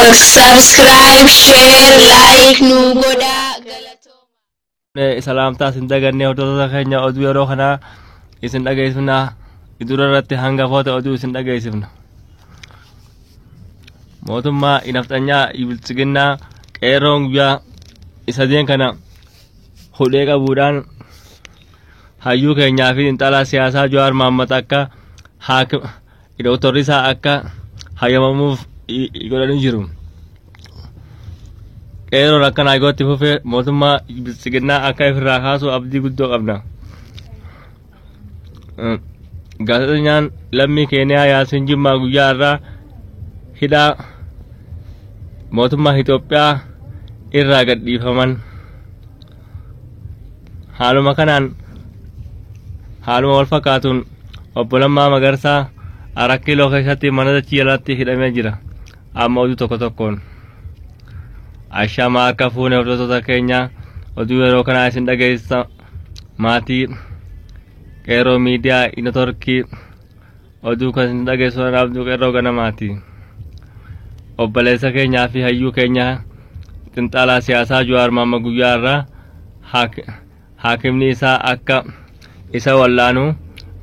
subscribe, share, like nu goda salamta sin daganne hordoftoota keenya oduu yeroo kana isin dhageessifna idura irratti hangafoota oduu isin dhageessifna mootummaa inafxanyaa ibilchiginna qeerroon guyyaa isadeen kana hudhee qabuudhaan hayyuu keenyaa fi intalaa siyaasaa Jawaar Mohammad akka haakim Dr. Isaa akka hayyamamuuf godhanii jiru. Qeerroon akkana gootti fufee mootummaa ibilchiginnaa akka ifirraa kaasuu abdii guddoo qabna. Gaazexeessaan lammii Keeniyaa Yaasiin Jimmaa guyyaa irraa hidhaa mootummaa Itoophiyaa irraa gadhiifaman. Haaluma kanaan haaluma wal fakkaatuun obbo Lammaa Magarsaa Arakkiloo keessatti mana dachii jalatti hidhamee jira. Amma oduu tokko tokkoon. Ashama akka fuune hordoftoota keenya oduu yeroo kana isin dhageessisa maatii qeerroo miidiyaa Inotorkii oduu kan isin dhageessu raabduu qeerroo ganamaati. Obboleessa keenyaa fi hayyuu keenya xinxalaa siyaasaa Jawaar Mohammad guyyaa irraa haakimni isaa akka isa wallaanu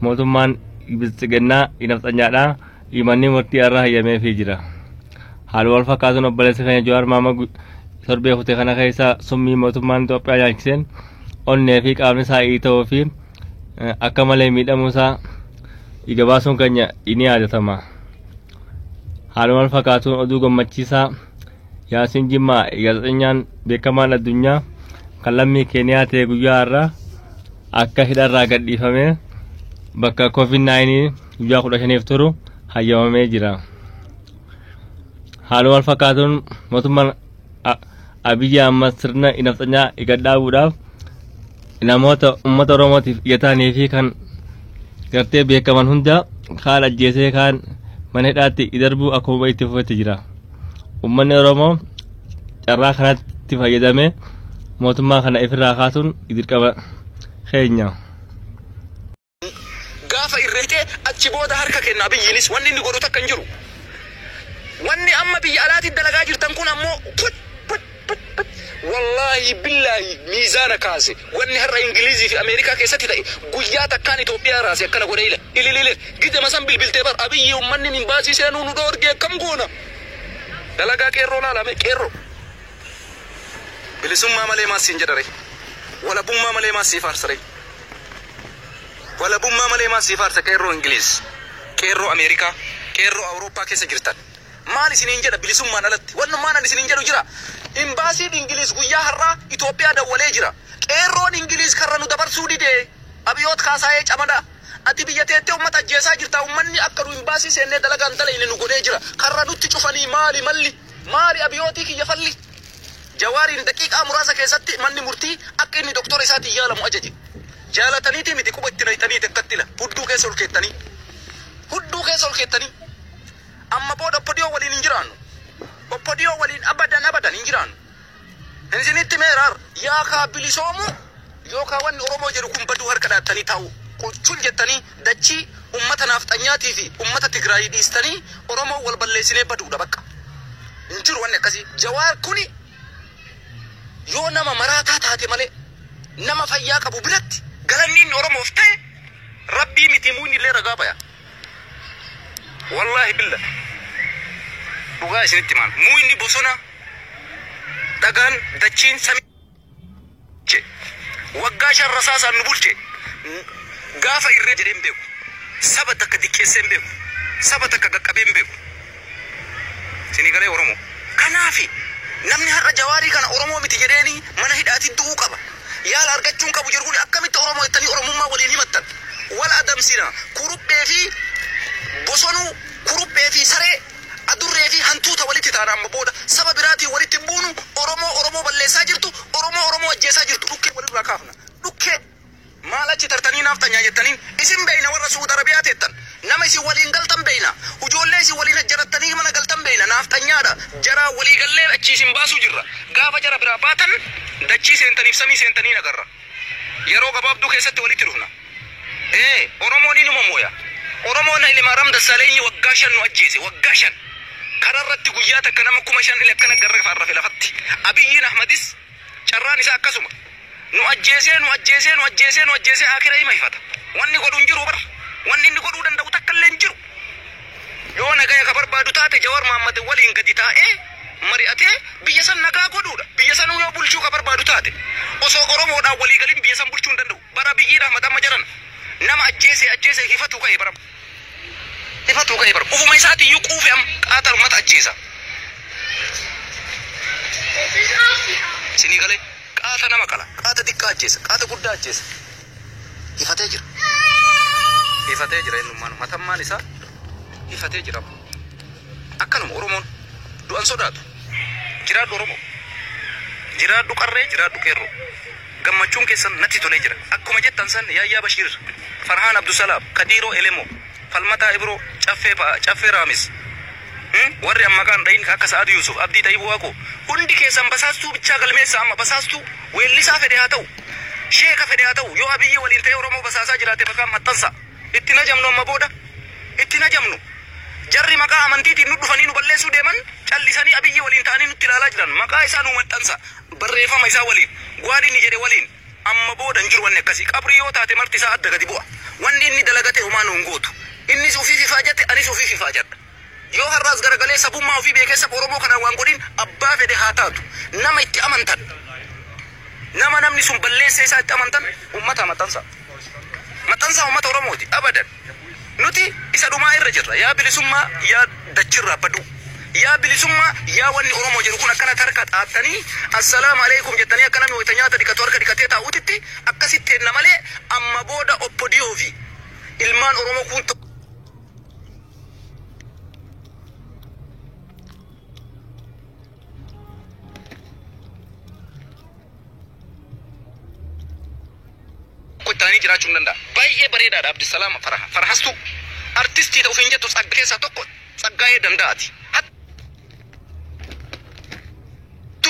mootummaan ibilchiginnaa inafxanyaadhaa imanni murtii irraa hayyameefii jira. Haaluma wal fakkaatuun obboleessa keenya Jawaar Mohammad torbee kutee kana keessa summii mootummaan Itoophiyaa nyaachiseen onnee fi qaamni isaa ta'uu fi akka malee miidhamuu isaa gabaasuun keenya ni yaadatama. Haaluma wal fakkaatuun oduu gammachiisaa Yaasiin Jimmaa gaazexeessaan beekamaan addunyaa kan lammii Keeniyaa ta'e guyyaa irraa akka hidharraa gadhiifamee bakka COVID-19 guyyaa 15 turu hayyamamee jira. Haaluma wal fakkaatuun mootummaan Abiyyi Ahmad sirna inafxanyaa gadhaabuudhaaf namoota uummata Oromootiif iyyaatanii fi kan gartee beekaman hunda kaan ajjeesee kaan mana hidhaatti darbuu akkuma itti fufetti jira. Uummanni Oromoo carraa kanatti fayyadamee mootummaa kana ifirraa kaasuun dirqama keenya. Gaafa irreetee achi booda harka kenna Abiyyiinis wanni inni godhu takka hin jiru. Wanni amma biyya alaatti dalagaa jirtan kun ammoo wallahi billahi miizaana kaase wanni har'a Ingilizii fi Ameerikaa keessatti ta'e guyyaa takkaan Itoophiyaa raase akkana godhee ililile gidama san bilbiltee bar Abiyyi ummanni min baasii seenuu nu dhoorgee kam goona dalagaa qeerroo laalame qeerroo bilisummaa malee maasiin jedhare walabummaa malee maasii faarsare walabummaa malee maasii faarsa qeerroo Ingiliz qeerroo Ameerikaa qeerroo Awurooppaa keessa jirtan maal isiniin jedha bilisummaan alatti wannumaan isiniin jedhu jira. Imbaasiin Ingiliz guyyaa har'aa Itoophiyaa dawwalee jira. Qeerroon Ingiliz karra nu dabarsuu didee Abiyoot kaasaayee camada. Ati biyya teettee uummata ajjeesaa jirta. Uummanni akka nu imbaasii seennee dalagaan dalayne nu godhee jira. Karra nutti cufanii maali Abiyootii kiyya falli. Jawaariin daqiiqaa muraasa keessatti manni murtii akka inni doktora isaatiin yaalamu ajaje. Jaalataniitii miti quba itti naytanii takkattila. Hudduu keessa ol keettanii. Amma booda oppodiyoo waliin hin jiraannu. Oppodiyoo waliin abadan hin jiraannu. Isinitti meerar yaa kaa bilisoomu yookaan wanni Oromoo jedhu kun baduu harka dhaattanii taa'u. Qulchul jettanii dachii uummata nafxanyaatii fi uummata Tigraayii dhiistanii Oromoo wal balleessinee baduudha bakka. Hin jiru wanni akkasii. Jawaar kuni yoo nama maraataa taate malee nama fayyaa qabu biratti galanni inni Oromoof ta'e rabbii miti muunni illee ragaa baya. Wallahi billah. Dhugaa isinitti maan muu inni bosona dhagaan dachiin samii waggaa sharrasaasaan nu bulche gaafa irree jedheen beeku saba takka diqqeesseen beeku saba takka qaqqabeen beeku isinii galee Oromoo kanaafi namni har'a Jawaarii kana Oromoo miti jedheeni mana hidhaatti du'uu qaba yaala argachuun qabu jedhuun akkamitti Oromoo jettanii Oromummaa waliin himattan wal adamsina kuruphee fi bosonuu kuruphee fi saree adurree fi hantuuta walitti taana amma booda saba biraatiin walitti buunu Oromoo balleessaa jirtu Oromoo ajjeesaa jirtu dhukkee walirraa kaafna dhukkee maal achi tartanii nafxanyaa jettaniin isin beeyna warra Suud Arabiyaa teettan nama isin waliin galtan beeyna ijoollee isin waliin ajjarattanii mana galtan beeyna nafxanyaadha jaraa walii gallee achi isin baasuu jirra gaafa jara biraa baatan dachii seentaniif samii seentanii agarra yeroo gabaabduu keessatti walitti dhufna Oromoon inuma mooya Oromoon ilma Ramda Saleenyi waggaa shan nu ajjeese waggaa shan kararratti guyyaa takka nama 5,000 akkana garra farra filafatti Abiyyiin Ahmadis carraan isaa akkasuma nu ajjeesee akira ima ifata wanni godhu hin jiru bar wanni inni godhuu danda'u takka illee hin jiru yoo nagaya ka barbaadu taate Jawar Mohammed waliin gadi taa'ee mari'atee biyya san nagaa godhuudha biyya san yoo bulchuu ka barbaadu taate osoo Oromoodhaan walii galiin biyya san bulchuu hin danda'u bara Abiyyiin Ahmed amma jiran nama ajjeesee hifatu ka'e bara ufuma isaati iyyuu quufe am qaatar ummata ajjeesa sinii galee qaata nama qala qaata xiqqaa ajjeesa qaata guddaa ajjeesa hifatee jira innummaan matammaan isaa hifatee jira akkanuma Oromoon du'an sodaatu jiraadhu Oromoo jiraadhu qarree jiraadhu qeerroo gammachuun keessan natti tolee jira akkuma jettan san Yaayyaa Bashiir Farhaan Abdusalaam Kadiiroo Elemoo Falmataa Ibro Caffee Raamis warri amma kan dhayin akka Sa'ad Yusuf Abdii Tayyibuu Waaqoo hundi keessan basaastuu bichaa galmeessa amma basaastuu weellisaa fedhe haa ta'u sheeka fedhe haa ta'u yoo Abiyyi waliin ta'e Oromoo basaasaa jiraate maqaan maxxansa itti najamnu amma booda itti najamnu jarri maqaa amantiitiin nu dhufanii nu balleessuu deeman callisanii Abiyyi waliin ta'anii nutti ilaalaa jiran maqaa isaa nu maxxansa barreeffama isaa waliin waan inni jedhe waliin amma booda hin jiru wanni akkasii qabrii yoo taate marti isaa adda gadi bu'a wanni inni dalagate homaa nu hin gootu innis ofii fifaa jette anis ofii fifaa jedha yoo har'aas garagalee sabummaa ofii beekessa Oromoo kana waan godhin abbaa fedhe haa taatu nama itti amantan nama namni sun balleessa isaa itti amantan ummata maxxansa ummata Oromooti abadan nuti isa dhumaa irra jirra yaa bilisummaa yaa dachirraa badu yaa bilisummaa yaa wanni Oromoo jedhu kun akkana tarka xaattanii assalaamu alaykum jettanii akkana mi wayta nyaata dhiqatu harka dhiqatee taa'uutitti akkasitti henna malee amma booda obbodiyoo fi ilmaan Oromoo kun kutani jiraachuu hin danda'a baay'ee bareedaadha Abdusalaam Farhastu artistii ta'uuf hin jettu Tsaggaa keessaa tokko Tsaggaa'ee danda'ati hattuu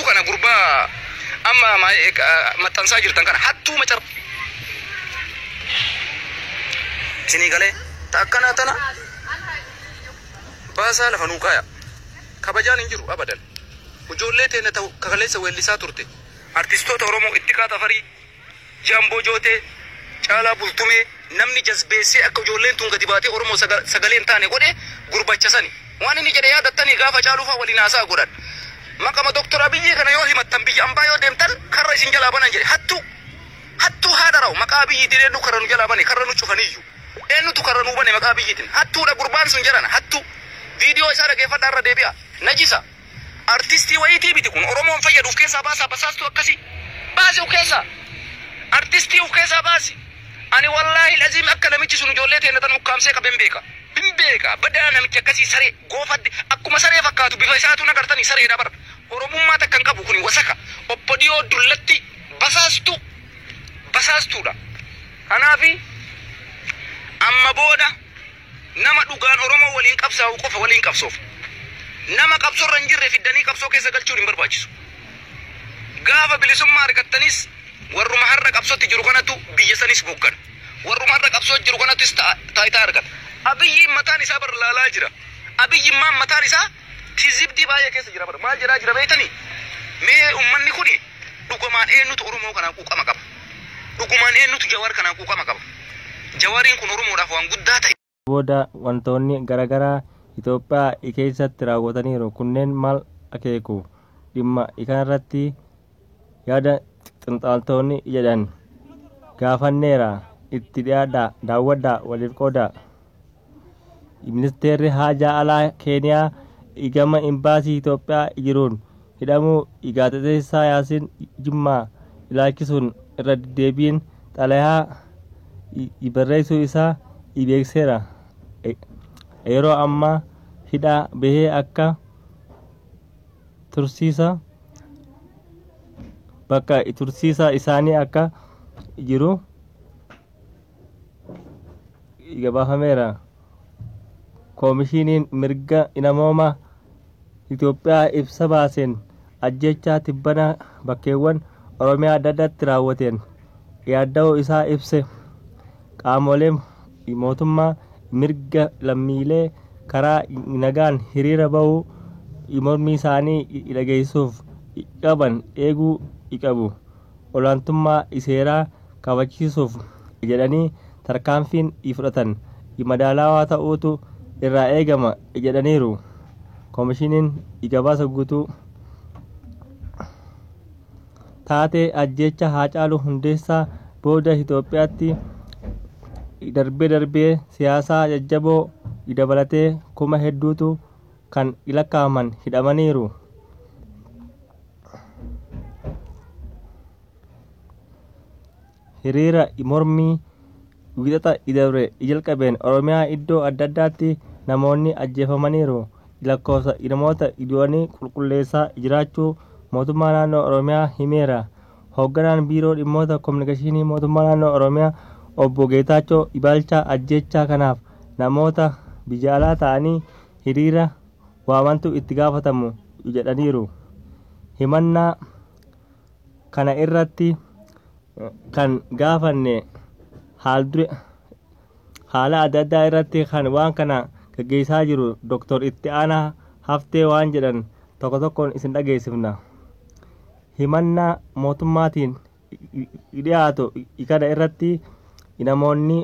kana gurbaa amma maxxansaa jirtan kana hattuu macar isinii galee akkana tana baasaa lafa nuu kaaya kabajaan hin jiru abadan ijoollee teenya ta'u kakaleessa weellisaa turte artistoota Oromoo Ittiqaa Tafarii Jaamboo Jootee Caalaa Bultumee namni jazbeessee akka ijoolleen tun gadi baatee Oromoo sagalee hin taane godhe gurbachasani waan inni jedhe yaadattanii gaafa Caaluufaa waliin haasaa godhan maqama Dr. Abiyyi kana yoo himattan biyya ambaa yoo deemtan karra isin jalaa banan jedhe hattuu haadha raa'u maqaa Abiyyiitiin eenyu karra nu jalaa bane karra nu cufaniyyuu eenyutu karra nu bane maqaa Abiyyiitiin hattuudha gurbaan sun jedhan hattuu viidiyoo isaa dhageeffadhaa irra deebi'a najisa artistii wayiitii biti kun Oromoon fayyaduuf keessaa baasaa basaastuu akkasii baasii of keessaa artistii of keessaa baasi ani wallahi lazim akka namichi sun ijoollee teenya tan ukkaamsee qaben beeka badaa namichi akkasii saree goofadde akkuma saree fakkaatu bifa isaatu nagartanii saree dabar Oromummaa takkan qabu kun wasaka obbodiyoo dullatti basaastuudha kanaafi amma booda nama dhugaan Oromoo waliin qabsaa'u qofa waliin qabsoof nama qabsoorra hin jirre fiddanii qabsoo keessa galchuun hin barbaachisu gaafa bilisummaa argattanis warruma har'a qabsootti jiru kanatu biyya sanis boggan warruma har'a qabsoo jiru kanattis taayitaa argata Abiyyiin mataan isaa barlaalaa jira Abiyyiin mataan isaa tizibdii baay'ee keessa jira bar maal jedhaa jira beeytanii mee ummanni kuni dhugumaan eenyutu Oromoo kanaa quuqama qaba dhugumaan eenyutu Jawar kanaa quuqama qaba Jawariin kun Oromoodhaaf waan guddaa ta'e booda wantoonni garaagaraa Itoophiyaa keessatti raawwataniiru kunneen maal akeeku dhimma kanarratti yaada xinxaaltonni jedhan gaafanneera itti dhiyaadhaa daawwadhaa waliif qoodaa ministeerri haajaa alaa Keeniyaa igama imbaasii Itoophiyaa jiruun hidhamuu gaazexeessaa Yaasiin Jimmaa ilaalchisuun irra deebiin xalayaa barreessuu isaa beekseera yeroo ammaa hidhaa bahee akka tursiisa bakka tursiisa isaanii akka jiru gabaafameera koomishiniin mirga namoomaa Itoophiyaa ibsa baaseen ajjechaa tibbana bakkeewwan Oromiyaa adda addaatti raawwateen yaadda'uu isaa ibse qaamoleen mootummaa mirga lammiilee karaa nagaan hiriira bahuu mormii isaanii dhageessuuf qaban eeguu qabu. Olaantummaa seeraa kabachiisuuf jedhanii tarkaanfiin fudhatan madaalawaa ta'uutu irraa eegama jedhaniiru. Koomishiniin gabaasa guutuu taatee ajjeecha Haacaaluu Hundeessaa booda Itoophiyaatti darbee siyaasaa jajjaboo dabalatee kuma hedduutu kan lakkaa'aman hidhamaniiru. Hiriira mormii wiixata dabre jalqabeen Oromiyaa iddoo adda addaatti namoonni ajjeefamaniiru. Lakkoofsa namoota du'anii qulqulleessaa jiraachuu mootummaa naannoo Oromiyaa himeera. Hoogganaan biiroo dhimmoota kominikeeshinii mootummaa naannoo Oromiyaa obbo Geetaachoo Ibaalchaa ajjeechaa kanaaf namoota biyya alaa ta'anii hiriira waamantu itti gaafatamu jedhaniiru. Himannaa kana irratti kan gaafanne haala adda addaa irratti kan waan kana gaggeessaa jiru Dr. Itti Aanaa Haftee waan jedhan tokko tokkoon isin dhageessifna. Himannaa mootummaatiin dhiyaatu kana irratti namoonni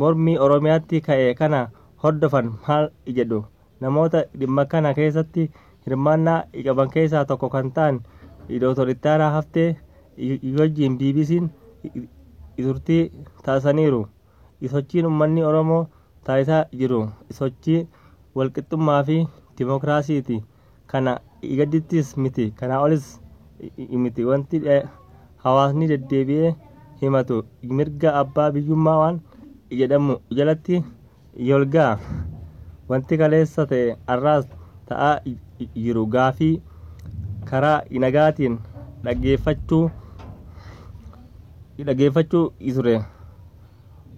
mormii Oromiyaatti ka'e kana hordofan maal jedhu. Namoota dhimma kana keessatti hirmaannaa qaban keessaa tokko kan ta'an Dr. Itti Aanaa Haftee wajjin BBC'n turtii taasisaniiru. Sochiin uummanni Oromoo taasisaa jiru sochii walqixxummaa fi dimokiraasiiti. Kana gaddittis miti, kana olis miti. Wanti hawaasni deddeebi'ee himatu mirga abbaa biyyummaa waan jedhamu jalatti yolgaa. Wanti kaleessa ta'e har'aas ta'aa jiru gaafii karaa nagaatiin dhaggeeffachuu ture.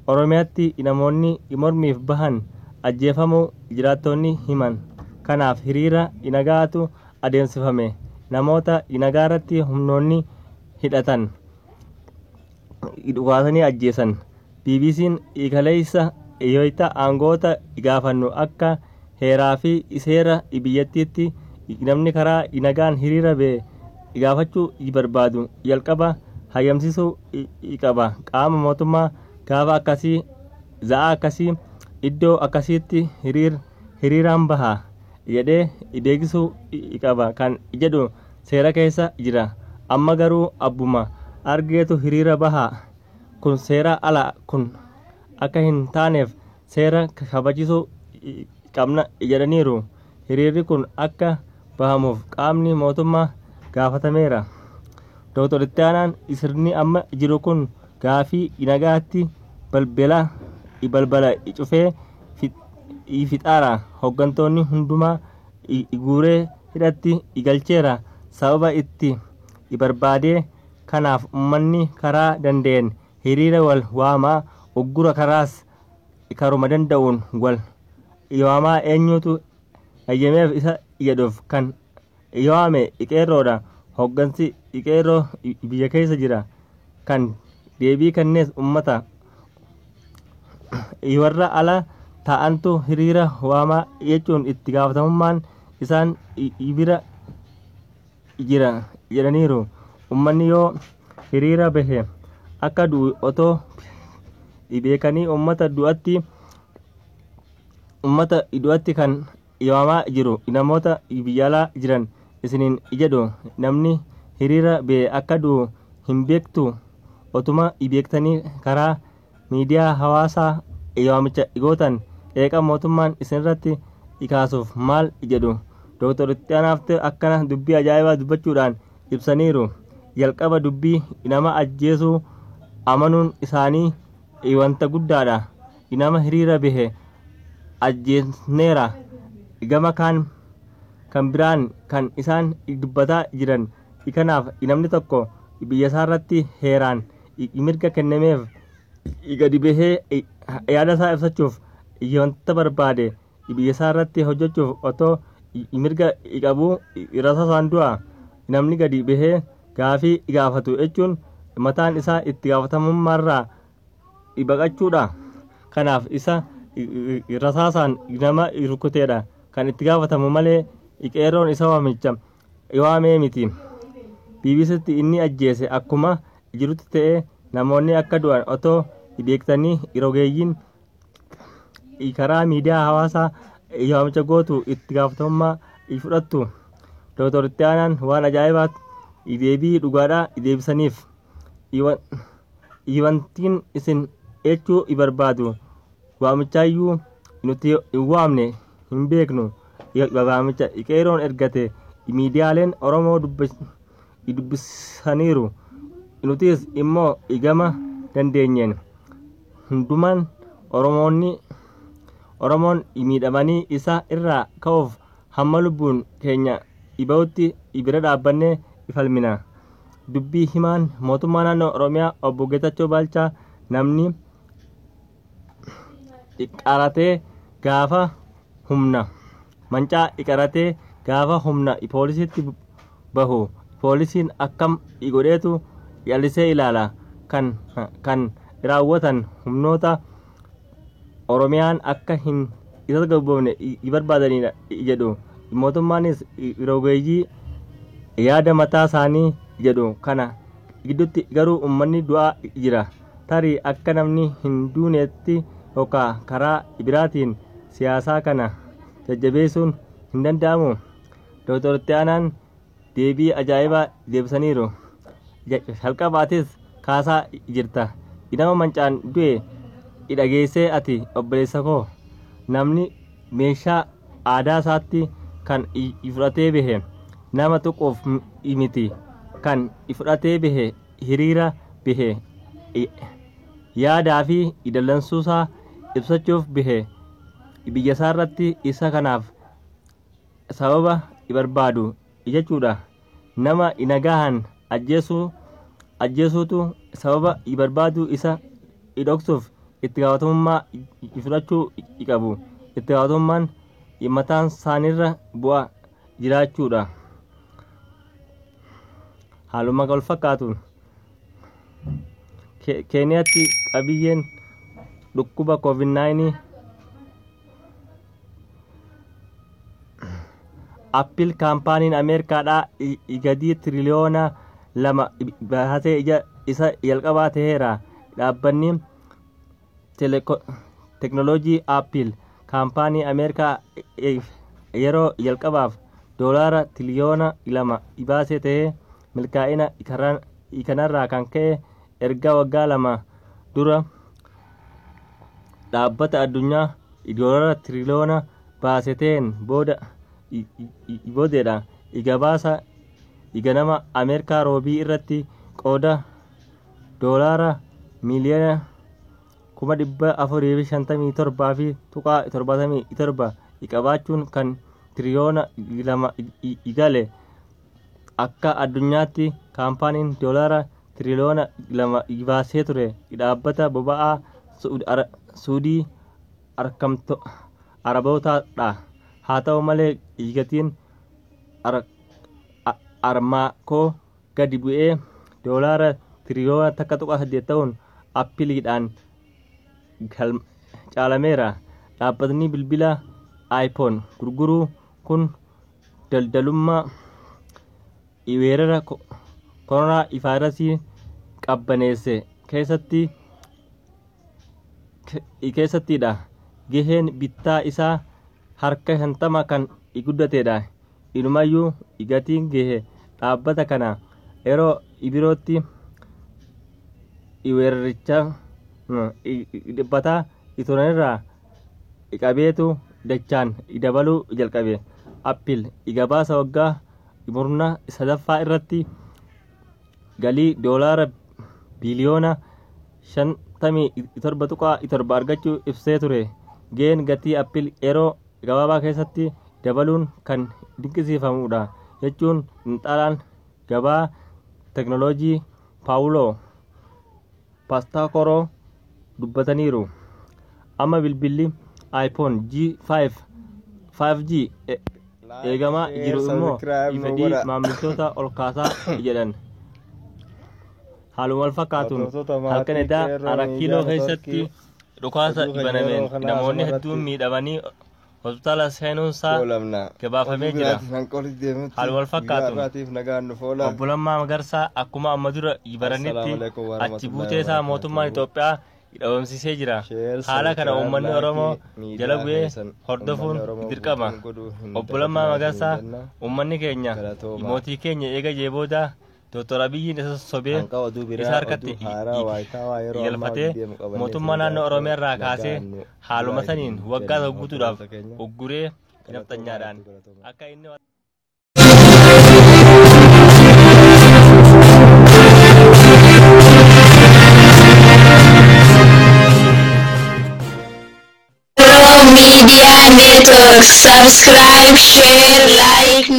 Oromiyaatti namoonni mormiif bahan ajjeefamuu jiraattonni himan. Kanaaf hiriira nagaatu adeemsifame. Namoota nagaa irratti humnoonni hidhatan dhukaasanii ajjeesan. BBC'n kaleessa yoota aangoota gaafannu akka heeraa fi seera biyyattiitti namni karaa nagaan hiriira ba'e gaafachuu barbaadu jalqaba hayyamsiisuu qaba. Qaama mootummaa gaafa akkasii za'a akkasii iddoo akkasiitti hiriiraan baha jedhee beeksisuu qaba kan jedhu seera keessa jira. Amma garuu abbuma argeetu hiriira baha. Kun seera ala kun akka hin taaneef seera kabachiisuu qabna jedhaniiru. Hiriirri kun akka bahamuuf qaamni mootummaa gaafatameera. Dr. Itti Aanaan sirni amma jiru kun gaafii nagaatti balbala cufee fixaara. Hooggantoonni hundumaa guuree hidhatti galcheera. Sababa itti barbaadee kanaaf uummanni karaa danda'een hiriira wal waamaa. Uggura karaas karuma danda'uun wal waamaa. Eenyutu hayyameef isa jedhuuf kan waame qeerroodha. Hooggansi qeerroo biyya keessa jira. Kan deebii kennees uummata. Warra ala ta'antu hiriira waamaa jechuun itti gaafatamummaan isaan bira jira jedhaniiru. Uummanni yoo hiriira bahe akka du'u otoo beekanii uummata du'atti kan waamaa jiru. Namoota biyya alaa jiran isiniin jedhu namni hiriira bahe akka du'u hin beektu. Otuma beektanii karaa miidiyaa hawaasaa waamicha gootan eeqa mootummaan isinirratti kaasuuf maal jedhu. Dr. Itti Aanaa Haftee akkana dubbii ajaa'ibaa dubbachuudhaan ibsaniiru. Jalqaba dubbii nama ajjeesuu amanuun isaanii wanta guddaadha. Nama hiriira bahe ajjeesneera. Gama kan biraan kan isaan dubbataa jiran. Kanaaf namni tokko biyya isaarratti heeraan mirga kennameef gadi bahee yaada isaa ibsachuuf wanta barbaade biyya isaarratti hojjechuuf otoo mirga qabu rasaasaan du'a. Namni gadi bahee gaafii gaafatu jechuun mataan isaa itti gaafatamummaarraa baqachuudha. Kanaaf isa rasaasaan nama rukuteedha kan itti gaafatamu malee Qeerroon isa waamicha waamee miti. BBCtti inni ajjeese akkuma jirutti ta'ee namoonni akka du'an otoo beektanii rogeeyyiin karaa miidiyaa hawaasaa waamicha gootu itti gaafatamummaa fudhattu. Dr. Itti Aanaan waan ajaa'ibaatti deebii dhugaadhaa deebisaniif. Iwantiin isin jechuu barbaadu waamichaayyuu nuti hin waamne hin beeknu. Waamicha Qeerroon ergate miidiyaaleen Oromoo dubbisaniiru. Nutis immoo gama dandeenyeen hundumaan Oromoon miidhamanii isa irraa ka'uuf hamma lubbuun keenya dhibautti bira dhaabbannee falmina. Dubbii himaan mootummaa naannoo Oromiyaa obbo Geetachoo Baalchaa namni qaratee gaafa humna mancaa qaratee gaafa humna poolisiitti bahu poolisiin akkam godheetu yaallisee ilaala. Kan raawwatan humnoota Oromiyaan akka hin isa gabboofne barbaadanidha jedhu. Mootummaanis rogeeyyii yaada mataa isaanii jedhu kana gidduutti garuu uummanni du'aa jira. Tarii akka namni hin duunetti yookaan karaa biraatiin siyaasaa kana jajjabeessuun hin danda'amu. Dr. Itti Aanaan deebii ajaa'ibaa deebisaniiru. Jalqabaatis kaasaa jirta. Nama mancaan du'e dhageessee ati obboleessa koo namni meeshaa aadaa isaatti kan fudhatee bahe nama tuquuf miti kan fudhatee bahe hiriira bahe yaadaa fi dallansuusaa ibsachuuf bahe biyya isaa irratti isa kanaaf sababa barbaadu jechuudha. Nama nagahan ajjeesuutu sababa barbaadu isa dhoksuuf itti gaafatamummaa fudhachuu qabu. Itti gaafatamummaan mataan isaanirra bu'a jiraachuudha. Haaluma wal fakkaatuun Keeniyaatti qabiyyeen dhukkuba COVID-19 Appiil kaampaaniin Ameerikaadhaa gadii tiriliyoona 2 baasee isa jalqabaa ta'eera. Dhaabbanni teknooloojii Appiil kaampaanii Ameerikaa yeroo jalqabaaf doolaara tiriliyoona 2 baasee ta'ee milkaa'ina kanarraa kan ka'e erga waggaa 2 dura dhaabbata addunyaa doolaara tiriliyoona baaseteen boodeedha. Gabaasa ganama Ameerikaa roobii irratti qooda doolaara miiliyoona 457 qabaachuun kan tiriliyoona 2 gale. Akka addunyaatti kaampaaniin doolaara tiriliyoona 2 baasee ture. Dhaabbata boba'aa Suudii Arabootaadha. Haa ta'u malee gatiin armaakoo gadi bu'ee doolaara tiriliyoona 1.8 ta'uun Appiiliidhaan caalameera. Dhaabbatni bilbila iPhone gurguru kun daldalummaa weerara koronaa vaayirasii qabbaneesse keessattidha. Gaheen bittaa isaa harka 50 kan guddateedha. Inumayyuu gatiin gahee dhaabbata kana yeroo birootti weeraricha dhibbataa turanirraa qabeetu dachaan dabaluu jalqabe. Appiil gabaasa waggaa murna sadaffaa irratti galii doolaara biliyoona 57.7 argachuu ibsee ture. Gaheen gatii Appiil yeroo gabaabaa keessatti dabaluun kan dinqisiifamudha jechuun xiinxalaan gabaa teknooloojii Paawuloo Paastakoroo dubbataniiru. Amma bilbilli iPhone G5G eegamaa jiru immoo fedhii maamiltoota ol kaasaa jedhan. Haaluma wal fakkaatuun halkan edaa 4 kiiloo keessatti dhukaasa banameen namoonni hedduun miidhamanii hospitaala seenuunsaa Foolamna. gabaafamee jira. Hanqolii deemutti. Haal wal fakkaatu. Guyyaarraatiif nagaan nu foola. Obbo Lammaa Magarsaa akkuma amma dura baranitti achi buutee isaa mootummaan Itoophiyaa dhabamsiisee jira. Haala kana uummanni Oromoo jala bu'ee hordofuun dirqama. Obbo Lammaa Magarsaa uummanni keenya mootii keenya eega jee booda Dr. Abiyyiin isa sobee isa harkatti galfatee mootummaa naannoo Oromiyaa irraa kaasee haaluma saniin waggaa guutuudhaaf ugguree nafxanyaadhaan akka inni Media Network. Subscribe, share, like.